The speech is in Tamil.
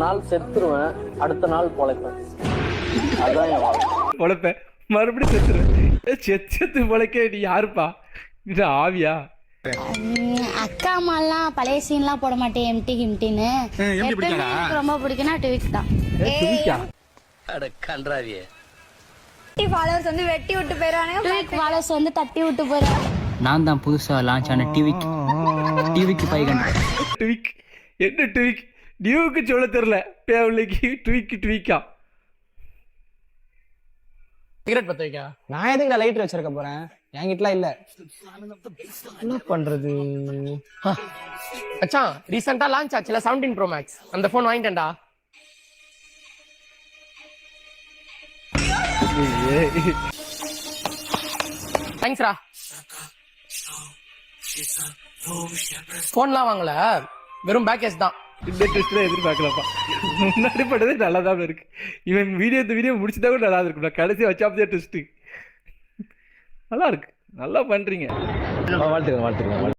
நாள் செத்துருவேன், அடுத்த நாள் பொழைப்பேன். அதான் என் வாழ்க்கை. பொழைப்பேன், மறுபடியும் செத்துருவேன். செத்து பொழைக்க நீ யாருப்பா? இது ஆவியா? அக்கா அம்மாலாம் பழைய சீன்லாம் போட மாட்டேன் எம்டி கிம்டின்னு. எனக்கு ரொம்ப பிடிக்கும்னா ட்விக் தான். கன்றாவியே ஃபாலோவர்ஸ் வந்து வெட்டி விட்டு போயிடுவாங்க. ட்விக் ஃபாலோவர்ஸ் வந்து தட்டி விட்டு போறாங்க. நான் தான் புதுசா லான்ச் ஆன டிவிக்கு பைகன். ட்விக் என்ன ட்விக்? டியூக்கு சொல்ல தெரியல பேவலிக்கு. ட்விக்கா சிகரெட் பத்த வைக்க நான் எதுக்கு லைட் வச்சிருக்க போறேன்? என்கிட்டலாம் இல்ல. என்ன பண்றது? அச்சா ரீசெண்டா லான்ச் ஆச்சுல 17 Pro Max, அந்த போன் வாங்கிட்டேன்டா. தேங்க்ஸ்ரா. போன்லாம் வாங்கல, வெறும் பேக்கேஜ் தான். இந்த டெஸ்ட்ல எதிர்பார்க்கலப்பா. முன்னாடி பட்டதே நல்லா தான் இருக்கு. இவன் வீடியோ முடிச்சுட்டா கூட நல்லா இருக்கும். நான் கடைசி வச்சாப்பதே டெஸ்ட் நல்லா இருக்கு. நல்லா பண்றீங்க. வாழ்த்துக்கிறேன்.